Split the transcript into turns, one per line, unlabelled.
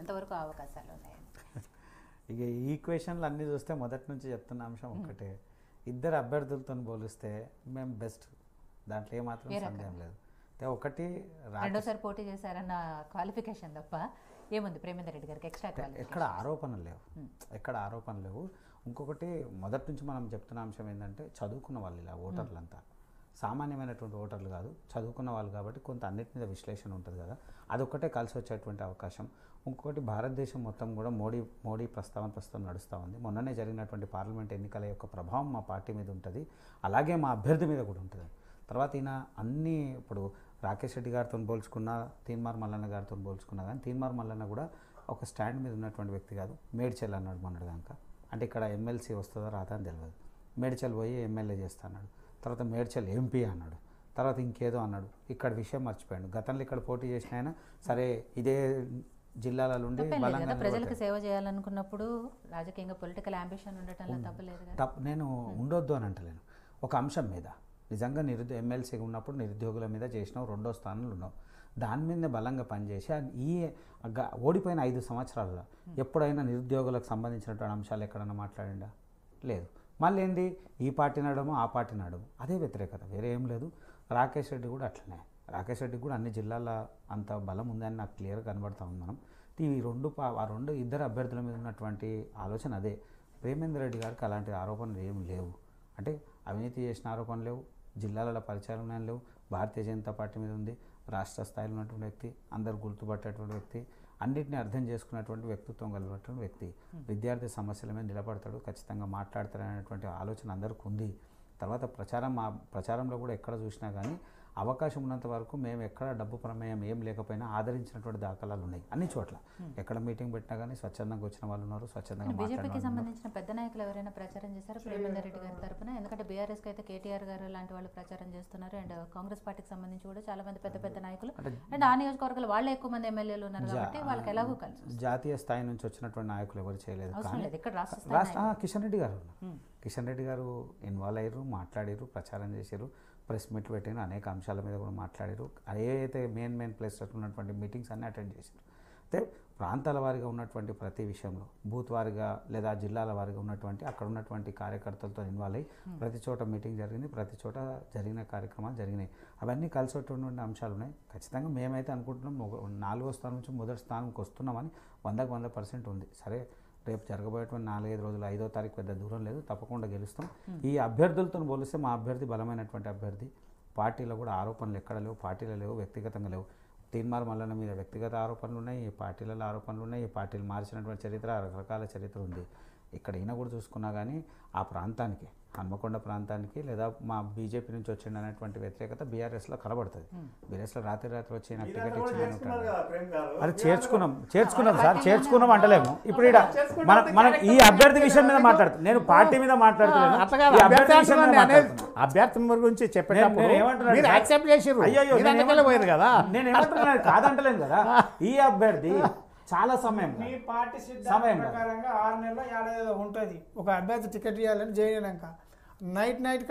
ఎంతవరకు అవకాశాలు ఉన్నాయి?
ఇక ఈ ఈక్వేషన్లు అన్నీ చూస్తే మొదటి నుంచి చెప్తున్న అంశం ఒక్కటే, ఇద్దరు అభ్యర్థులతో పోలిస్తే మేము బెస్ట్, దాంట్లో ఏమాత్రం సందేహం లేదు. ఒకటి
రెండోసారి పోటీ చేశారన్న క్వాలిఫికేషన్ తప్ప ఏముంది ప్రేమేందర్ రెడ్డి గారికి ఎక్స్ట్రా
ఎక్కడ ఆరోపణలు లేవు, ఎక్కడ ఆరోపణలు లేవు. ఇంకొకటి మొదటి నుంచి మనం చెప్తున్న అంశం ఏంటంటే చదువుకున్న వాళ్ళు, ఇలా ఓటర్లంతా సామాన్యమైనటువంటి ఓటర్లు కాదు, చదువుకున్న వాళ్ళు కాబట్టి కొంత అన్నిటి మీద విశ్లేషణ ఉంటుంది కదా, అదొక్కటే కలిసి వచ్చేటువంటి అవకాశం. ఇంకొకటి భారతదేశం మొత్తం కూడా మోడీ ప్రస్తుతం నడుస్తూ ఉంది. మొన్ననే జరిగినటువంటి పార్లమెంట్ ఎన్నికల యొక్క ప్రభావం మా పార్టీ మీద ఉంటుంది, అలాగే మా అభ్యర్థి మీద కూడా ఉంటుంది. తర్వాత ఈయన అన్నీ ఇప్పుడు రాకేష్ రెడ్డి గారితో పోల్చుకున్నా, తీన్మార్ మల్లన్న గారితో పోల్చుకున్నా కానీ తీన్మార్ మల్లన్న కూడా ఒక స్టాండ్ మీద ఉన్నటువంటి వ్యక్తి కాదు. మేడ్చల్ అన్నాడు మొన్నటిదాకా, అంటే ఇక్కడ ఎమ్మెల్సీ వస్తుందో రాదా అని తెలియదు. మేడ్చల్ పోయి ఎమ్మెల్యే చేస్తా అన్నాడు, తర్వాత మేడ్చల్ ఎంపీ అన్నాడు, తర్వాత ఇంకేదో అన్నాడు. ఇక్కడ విషయం మర్చిపోయాడు. గతంలో ఇక్కడ పోటీ చేసిన ఆయన సరే ఇదే జిల్లాలలో ఉండి
ప్రజలకు సేవ చేయాలనుకున్నప్పుడు రాజకీయంగా పొలిటికల్ అంబిషన్ ఉండటంలో తప్పలేదు.
నేను ఉండొద్దు అని అంటలేను. ఒక అంశం మీద నిజంగా ఎమ్మెల్సీ ఉన్నప్పుడు నిరుద్యోగుల మీద చేసినావు, 2వ స్థానంలో ఉన్నావు, దాని మీదనే బలంగా పనిచేసి ఈ ఓడిపోయిన 5 సంవత్సరాల్లో ఎప్పుడైనా నిరుద్యోగులకు సంబంధించినటువంటి అంశాలు ఎక్కడైనా మాట్లాడిండా? లేదు. మళ్ళీ ఏంది, ఈ పార్టీ నడము ఆ పార్టీ నడము, అదే వ్యతిరేకత, వేరే ఏం లేదు. రాకేష్ రెడ్డి కూడా అట్లనే, రాకేష్ రెడ్డి కూడా అన్ని జిల్లాల అంత బలం ఉందని నాకు క్లియర్గా కనబడతా ఉంది. మనం ఆ రెండు ఇద్దరు అభ్యర్థుల మీద ఉన్నటువంటి ఆలోచన అదే. ప్రేమేందర్ రెడ్డి గారికి అలాంటి ఆరోపణలు ఏమి లేవు, అంటే అవినీతి చేసిన ఆరోపణలు లేవు, జిల్లాల పరిచయాలు లేవు, భారతీయ జనతా పార్టీ మీద ఉంది, రాష్ట్ర స్థాయిలో ఉన్నటువంటి వ్యక్తి, అందరు గుర్తుపట్టేటువంటి వ్యక్తి, అన్నింటినీ అర్థం చేసుకున్నటువంటి వ్యక్తిత్వం కలిగినటువంటి వ్యక్తి, విద్యార్థి సమస్యల మీద నిలబడతాడు, ఖచ్చితంగా మాట్లాడతాడనేటువంటి ఆలోచన అందరికీ ఉంది. తర్వాత ప్రచారంలో కూడా ఎక్కడ చూసినా కానీ అవకాశం ఉన్నంత వరకు మేము ఎక్కడ డబ్బు ప్రమేయం ఏం లేకపోయినా ఆదరించినటువంటి దాఖలాలు ఉన్నాయి అన్ని చోట్ల. ఎక్కడ మీటింగ్ పెట్టినా కానీ స్వచ్ఛందంగా వచ్చిన వాళ్ళు ఉన్నారు, స్వచ్ఛందంగా.
బీజేపీకి సంబంధించిన పెద్ద నాయకులు ఎవరైనా ప్రచారం చేశారు ప్రేమేందర్ రెడ్డి గారి తరఫున? ఎందుకంటే బీఆర్ఎస్కి అయితే కేటీఆర్ గారు లాంటి వాళ్ళు ప్రచారం చేస్తున్నారు, అండ్ కాంగ్రెస్ పార్టీకి సంబంధించి కూడా చాలా మంది పెద్ద నాయకులు, అండ్ ఆ నియోజకవర్గాలు వాళ్ళే ఎక్కువ మంది ఎమ్మెల్యేలు ఉన్నారు కాబట్టి వాళ్ళకి ఎలాగో కలిసి
జాతీయ స్థాయి నుంచి వచ్చినటువంటి నాయకులు ఎవరు చేయలేదు.
ఇక్కడ
కిషన్ రెడ్డి గారు ఇన్వాల్వ్ అయ్యారు, మాట్లాడారు, ప్రచారం చేశారు, ప్రెస్ మీట్లు పెట్టిన అనేక అంశాల మీద కూడా మాట్లాడారు. ఏదైతే మెయిన్ ప్లేసెస్ ఉన్నటువంటి మీటింగ్స్ అన్నీ అటెండ్ చేశారు. అయితే ప్రాంతాల వారిగా ఉన్నటువంటి ప్రతి విషయంలో, బూత్ వారిగా లేదా జిల్లాల వారిగా ఉన్నటువంటి అక్కడ ఉన్నటువంటి కార్యకర్తలతో ఇన్వాల్వ్ అయ్యి ప్రతి చోట మీటింగ్ జరిగింది, ప్రతి చోట జరిగిన కార్యక్రమాలు జరిగినాయి. అవన్నీ కలిసి వచ్చేటువంటి అంశాలు ఉన్నాయి. ఖచ్చితంగా మేమైతే అనుకుంటున్నాం 4వ స్థానం నుంచి మొదటి స్థానంకి వస్తున్నామని 100% ఉంది. సరే, రేపు జరగబోయేటువంటి 4-5 రోజులు 5వ తారీఖు పెద్ద దూరం లేదు, తప్పకుండా గెలుస్తాం. ఈ అభ్యర్థులతో పోలిస్తే మా అభ్యర్థి బలమైనటువంటి అభ్యర్థి. పార్టీలో కూడా ఆరోపణలు ఎక్కడ లేవు, పార్టీలో లేవు, వ్యక్తిగతంగా లేవు. తీన్మార్ మల్లన్న మీద వ్యక్తిగత ఆరోపణలు ఉన్నాయి, ఈ పార్టీలలో ఆరోపణలు ఉన్నాయి, ఈ పార్టీలు మార్చినటువంటి చరిత్ర, రకరకాల చరిత్ర ఉంది. ఇక్కడ ఈయన కూడా చూసుకున్నా కానీ ఆ ప్రాంతానికి, హన్మకొండ ప్రాంతానికి లేదా మా బీజేపీ నుంచి వచ్చింది అనేటువంటి వ్యతిరేకత బీఆర్ఎస్లో కనబడుతుంది. బీఆర్ఎస్లో రాత్రి వచ్చి నాకు టికెట్ ఇచ్చిందని అది చేర్చుకున్నాం సార్, చేర్చుకున్నాం అంటలేము. ఇప్పుడు మనం ఈ అభ్యర్థి విషయం మీద మాట్లాడుతాం, నేను పార్టీ మీద మాట్లాడుతున్నాను.
అభ్యర్థి గురించి చెప్పేటప్పుడు
నేను ఏమంటున్నాను కాదంటలేను కదా. ఈ అభ్యర్థి చాలా సమయం
మీ పార్టీ సిద్ధాంతం ప్రకారంగా 6 నెలల్లో 50 ఉంటుంది ఒక అభ్యర్థి టికెట్ ఇవ్వాలని జైన్ నైట్